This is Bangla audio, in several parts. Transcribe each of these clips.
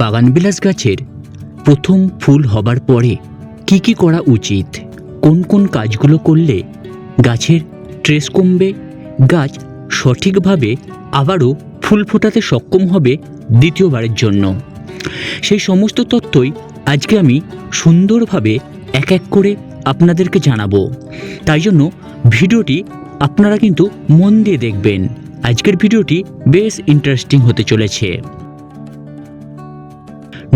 বাগানবিলাস গাছের প্রথম ফুল হবার পরে কি কি করা উচিত, কোন কোন কাজগুলো করলে গাছের স্ট্রেস কমবে, গাছ সঠিকভাবে আবারও ফুল ফোটাতে সক্ষম হবে দ্বিতীয়বারের জন্য, সেই সমস্ত তথ্যই আজকে আমি সুন্দরভাবে এক এক করে আপনাদেরকে জানাবো। তাই জন্য ভিডিওটি আপনারা কিন্তু মন দিয়ে দেখবেন। আজকের ভিডিওটি বেশ ইন্টারেস্টিং হতে চলেছে।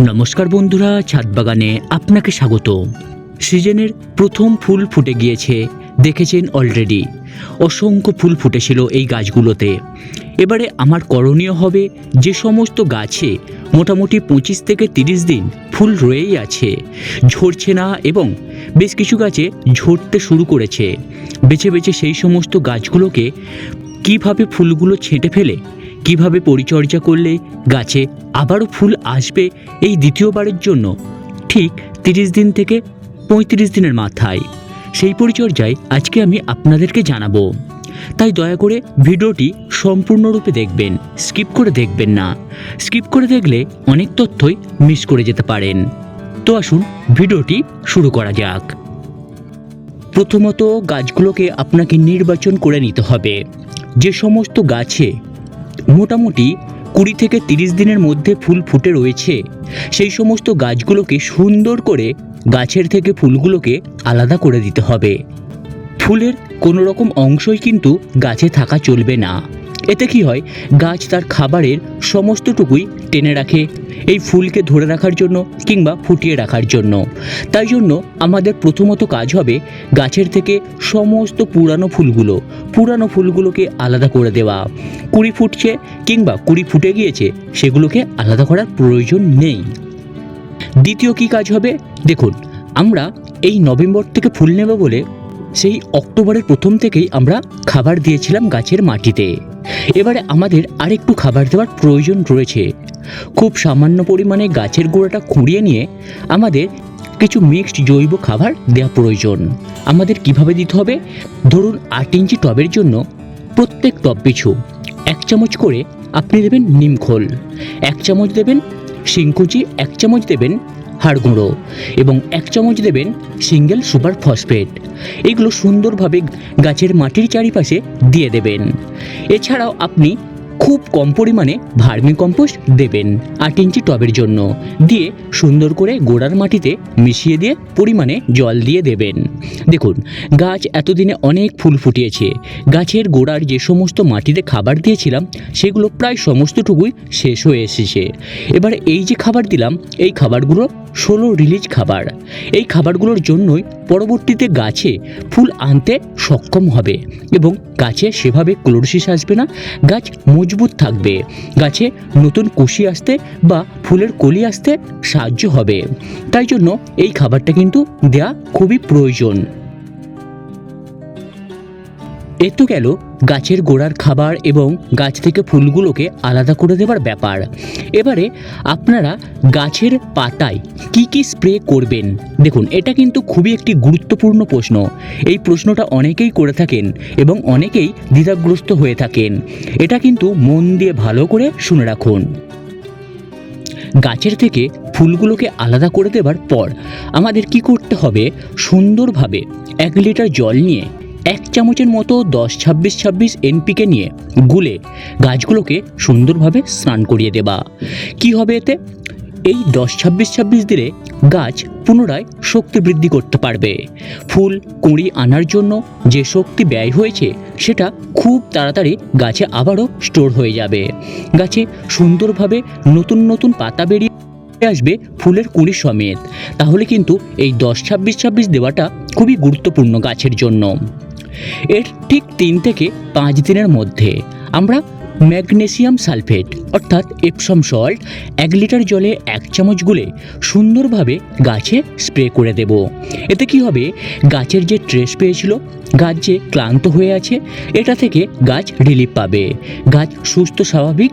নমস্কার বন্ধুরা, ছাদ বাগানে আপনাকে স্বাগত। সিজনের প্রথম ফুল ফুটে গিয়েছে, দেখেছেন অলরেডি অসংখ্য ফুল ফুটেছিল এই গাছগুলোতে। এবারে আমার করণীয় হবে যে সমস্ত গাছে মোটামুটি 25 থেকে 30 দিন ফুল রয়েই আছে, ঝরছে না এবং বেশ কিছু গাছে ঝরতে শুরু করেছে, বেছে বেছে সেই সমস্ত গাছগুলোকে কিভাবে ফুলগুলো ছেঁটে ফেলে কিভাবে পরিচর্যা করলে গাছে আবারও ফুল আসবে এই দ্বিতীয়বারের জন্য ঠিক 30 দিন থেকে 35 দিনের মাথায়, সেই পরিচর্যায় আজকে আমি আপনাদেরকে জানাবো। তাই দয়া করে ভিডিওটি সম্পূর্ণরূপে দেখবেন, স্কিপ করে দেখবেন না। স্কিপ করে দেখলে অনেক তথ্যই মিস করে যেতে পারেন। তো আসুন ভিডিওটি শুরু করা যাক। প্রথমত গাছগুলোকে আপনাকে নির্বাচন করে নিতে হবে। যে সমস্ত গাছে মোটামুটি 20 থেকে 30 দিনের মধ্যে ফুল ফুটে রয়েছে সেই সমস্ত গাছগুলোকে সুন্দর করে গাছের থেকে ফুলগুলোকে আলাদা করে দিতে হবে। ফুলের কোনো রকম অংশই কিন্তু গাছে থাকা চলবে না। এতে কি হয়, গাছ তার খাবারের সমস্তটুকুই টেনে রাখে এই ফুলকে ধরে রাখার জন্য কিংবা ফুটিয়ে রাখার জন্য। তাই জন্য আমাদের প্রথমত কাজ হবে গাছের থেকে সমস্ত পুরানো ফুলগুলোকে আলাদা করে দেওয়া। 20 ফুটছে কিংবা 20 ফুটে গিয়েছে সেগুলোকে আলাদা করার প্রয়োজন নেই। দ্বিতীয় কি কাজ হবে দেখুন, আমরা এই নভেম্বর থেকে ফুল নেব বলে সেই অক্টোবরের প্রথম থেকেই আমরা খাবার দিয়েছিলাম গাছের মাটিতে। এবারে আমাদের আরেকটু খাবার দেওয়ার প্রয়োজন রয়েছে। খুব সামান্য পরিমাণে গাছের গোড়াটা খুঁড়িয়ে নিয়ে আমাদের কিছু মিক্সড জৈব খাবার দেওয়া প্রয়োজন। আমাদের কিভাবে দিতে হবে, ধরুন 8 ইঞ্চি টবের জন্য প্রত্যেক টব পিছু 1 চামচ করে আপনি দেবেন নিমখোল, 1 চামচ দেবেন শিংকুচি, 1 চামচ দেবেন হাড় গুঁড়ো এবং 1 চামচ দেবেন সিঙ্গেল সুপার ফসফেট। এগুলো সুন্দরভাবে গাছের মাটির চারিপাশে দিয়ে দেবেন। এছাড়াও আপনি খুব কম পরিমাণে ভার্মি কম্পোস্ট দেবেন 8 ইঞ্চি টবের জন্য, দিয়ে সুন্দর করে গোড়ার মাটিতে মিশিয়ে দিয়ে পরিমাণে জল দিয়ে দেবেন। দেখুন গাছ এতদিনে অনেক ফুল ফুটিয়েছে, গাছের গোড়ার যে সমস্ত মাটিতে খাবার দিয়েছিলাম সেগুলো প্রায় সমস্তটুকুই শেষ হয়ে এসেছে। এবারে এই যে খাবার দিলাম এই খাবারগুলো 16 রিলিজ খাবার। এই খাবারগুলোর জন্যই পরবর্তীতে গাছে ফুল আনতে সক্ষম হবে এবং গাছে সেভাবে ক্লোরোসিস আসবে না, গাছ মজবুত থাকবে, গাছে নতুন কুশি আসতে বা ফুলের কলি আসতে সাহায্য হবে। তাই জন্য এই খাবারটা কিন্তু দেয়া খুবই প্রয়োজন। এ তো গেল গাছের গোড়ার খাবার এবং গাছ থেকে ফুলগুলোকে আলাদা করে দেওয়ার ব্যাপার। এবারে আপনারা গাছের পাতায় কি কি স্প্রে করবেন, দেখুন এটা কিন্তু খুবই একটি গুরুত্বপূর্ণ প্রশ্ন। এই প্রশ্নটা অনেকেই করে থাকেন এবং অনেকেই দ্বিধাগ্রস্ত হয়ে থাকেন। এটা কিন্তু মন দিয়ে ভালো করে শুনে রাখুন। গাছের থেকে ফুলগুলোকে আলাদা করে দেওয়ার পর আমাদের কি করতে হবে, সুন্দরভাবে 1 লিটার জল নিয়ে 1 চামচের মতো 10-26-26 NPK নিয়ে গুলে গাছগুলোকে সুন্দরভাবে স্নান করিয়ে দেবা। কি হবে এতে, এই 10-26-26 দিলে গাছ পুনরায় শক্তি বৃদ্ধি করতে পারবে। ফুল কুঁড়ি আনার জন্য যে শক্তি ব্যয় হয়েছে সেটা খুব তাড়াতাড়ি গাছে আবারও স্টোর হয়ে যাবে। গাছে সুন্দরভাবে নতুন নতুন পাতা বেরিয়ে আসবে ফুলের কুঁড়ি সমেত। তাহলে কিন্তু এই 10-26-26 দেওয়াটা খুবই গুরুত্বপূর্ণ গাছের জন্য। এর ঠিক 3 থেকে 5 দিনের মধ্যে আমরা ম্যাগনেসিয়াম সালফেট অর্থাৎ এপসম সল্ট 1 লিটার জলে 1 চামচ গুলে সুন্দরভাবে গাছে স্প্রে করে দেব। এতে কি হবে, গাছের যে ট্রেস পেয়েছিল, গাছ যে ক্লান্ত হয়ে আছে, এটা থেকে গাছ রিলিফ পাবে, গাছ সুস্থ স্বাভাবিক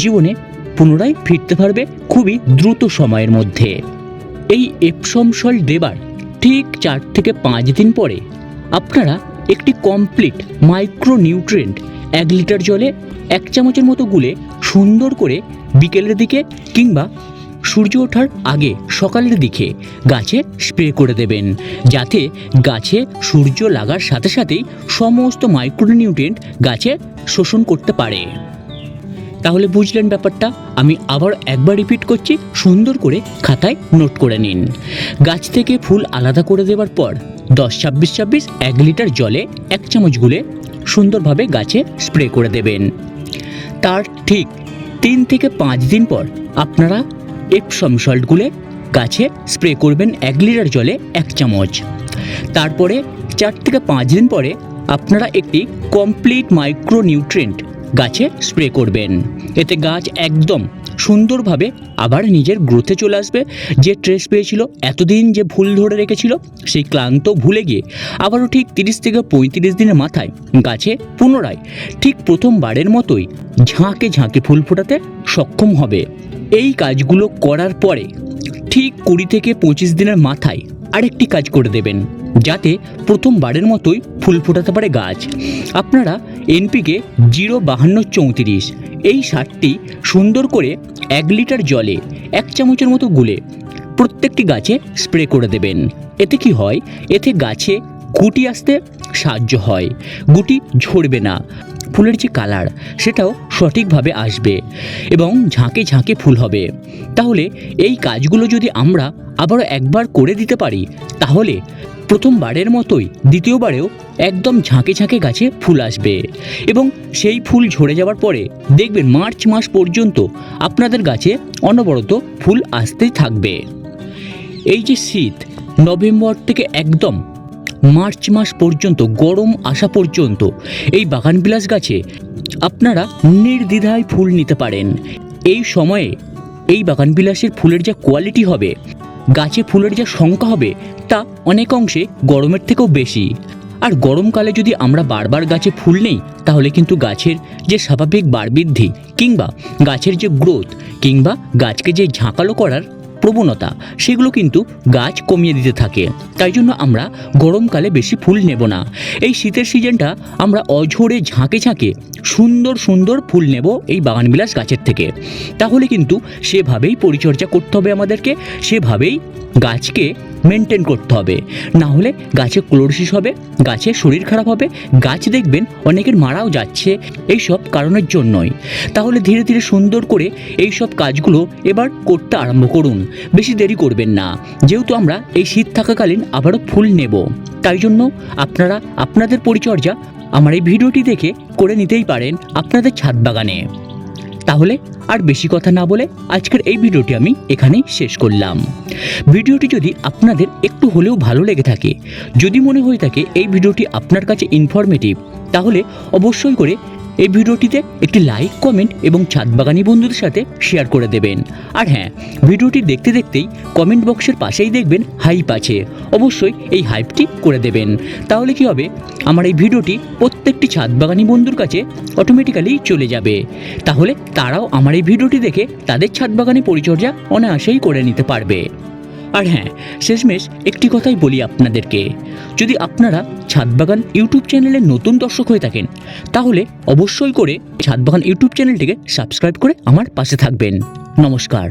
জীবনে পুনরায় ফিরতে পারবে খুবই দ্রুত সময়ের মধ্যে। এই এপসম সল্ট দেবার ঠিক 4 থেকে 5 দিন পরে আপনারা একটি কমপ্লিট মাইক্রো নিউট্রিয়েন্ট 1 লিটার জলে 1 চামচের মতো গুলে সুন্দর করে বিকেলের দিকে কিংবা সূর্য ওঠার আগে সকালের দিকে গাছে স্প্রে করে দেবেন, যাতে গাছে সূর্য লাগার সাথে সাথেই সমস্ত মাইক্রোনিউট্রিয়েন্ট গাছে শোষণ করতে পারে। তাহলে বুঝলেন ব্যাপারটা? আমি আবার একবার রিপিট করছি, সুন্দর করে খাতায় নোট করে নিন। গাছ থেকে ফুল আলাদা করে দেওয়ার পর 10-26-26 1 লিটার জলে 1 চামচ গুলে সুন্দরভাবে গাছে স্প্রে করে দেবেন। তার ঠিক 3 থেকে 5 দিন পর আপনারা এপসম সল্ট গুলে গাছে স্প্রে করবেন 1 লিটার জলে 1 চামচ। তারপরে 4 থেকে 5 দিন পরে আপনারা একটি কমপ্লিট মাইক্রোনিউট্রিয়েন্ট গাছে স্প্রে করবেন। এতে গাছ একদম সুন্দরভাবে আবার নিজের গ্রোথে চলে আসবে। যে ট্রেস পেয়েছিল, এতদিন যে ভুল ধরে রেখেছিল, সেই ক্লান্ত ভুলে গিয়ে আবারও ঠিক 30 থেকে 35 দিনের মাথায় গাছে পুনরায় ঠিক প্রথমবারের মতোই ঝাঁকে ঝাঁকে ফুল ফোটাতে সক্ষম হবে। এই কাজগুলো করার পরে ঠিক 20 থেকে 25 দিনের মাথায় আরেকটি কাজ করে দেবেন, যাতে প্রথমবারের মতোই ফুল ফোটাতে পারে গাছ। আপনারা এনপিকে 0-52-34 এই সারটি সুন্দর করে 1 লিটার জলে 1 চামচের মতো গুলে প্রত্যেকটি গাছে স্প্রে করে দেবেন। এতে কি হয়? এতে গাছে গুটি আসতে সাহায্য হয়, গুটি ঝরবে না, ফুলের যে কালার সেটাও সঠিকভাবে আসবে এবং ঝাঁকে ঝাঁকে ফুল হবে। তাহলে এই কাজগুলো যদি আমরা আবারও একবার করে দিতে পারি, তাহলে প্রথমবারের মতোই দ্বিতীয়বারেও একদম ঝাঁকে ঝাঁকে গাছে ফুল আসবে এবং সেই ফুল ঝরে যাওয়ার পরে দেখবেন মার্চ মাস পর্যন্ত আপনাদের গাছে অনবরত ফুল আসতেই থাকবে। এই যে শীত, নভেম্বর থেকে একদম মার্চ মাস পর্যন্ত, গরম আসা পর্যন্ত এই বাগানবিলাস গাছে আপনারা নির্দ্বিধায় ফুল নিতে পারেন। এই সময়ে এই বাগানবিলাসের ফুলের যা কোয়ালিটি হবে, গাছে ফুলের যা সংখ্যা হবে, তা অনেক অংশে গরমের থেকেও বেশি। আর গরমকালে যদি আমরা বারবার গাছে ফুল নেই, তাহলে কিন্তু গাছের যে স্বাভাবিক বাড়বৃদ্ধি কিংবা গাছের যে গ্রোথ কিংবা গাছকে যে ঝাঁকালো করার প্রবণতা, সেগুলো কিন্তু গাছ কমিয়ে দিতে থাকে। তাই জন্য আমরা গরমকালে বেশি ফুল নেব না। এই শীতের সিজনটা আমরা অঝোরে ঝাঁকে ঝাঁকে সুন্দর সুন্দর ফুল নেব এই বাগানবিলাস গাছের থেকে। তাহলে কিন্তু সেভাবেই পরিচর্যা করতে হবে আমাদেরকে, সেভাবেই গাছকে মেনটেন করতে হবে। না হলে গাছে ক্লোরোসিস হবে, গাছের শরীর খারাপ হবে, গাছ দেখবেন অনেকের মারাও যাচ্ছে এই সব কারণের জন্যই। তাহলে ধীরে ধীরে সুন্দর করে এই সব কাজগুলো এবার করতে আরম্ভ করুন, বেশি দেরি করবেন না। যেহেতু আমরা এই শীত থাকাকালীন আবারও ফুল নেব, তাই জন্য আপনারা আপনাদের পরিচর্যা আমার এই ভিডিওটি দেখে করে নিতেই পারেন আপনাদের ছাদ বাগানে। তাহলে আর বেশি কথা না বলে আজকের এই ভিডিওটি আমি এখানেই শেষ করলাম। ভিডিওটি যদি আপনাদের একটু হলেও ভালো লেগে থাকে, যদি মনে হয়ে থাকে এই ভিডিওটি আপনার কাছে ইনফরমেটিভ, তাহলে অবশ্যই করে এই ভিডিওটিতে একটি লাইক, কমেন্ট এবং ছাদ বাগানি বন্ধুদের সাথে শেয়ার করে দেবেন। আর হ্যাঁ, ভিডিওটি দেখতে দেখতেই কমেন্ট বক্সের পাশেই দেখবেন হাইপ আছে, অবশ্যই এই হাইপটি করে দেবেন। তাহলে কি হবে, আমার এই ভিডিওটি প্রত্যেকটি ছাদ বাগানি বন্ধুর কাছে অটোমেটিক্যালি চলে যাবে। তাহলে তারাও আমার এই ভিডিওটি দেখে তাদের ছাদ বাগানে পরিচর্যা অনায়াসেই করে নিতে পারবে। আর হ্যাঁ, শেষমেশ একটি কথাই বলি আপনাদেরকে, যদি আপনারা ছাদ বাগান ইউটিউব চ্যানেলের নতুন দর্শক হয়ে থাকেন, তাহলে অবশ্যই করে ছাদ বাগান ইউটিউব চ্যানেলটিকে সাবস্ক্রাইব করে আমার পাশে থাকবেন। নমস্কার।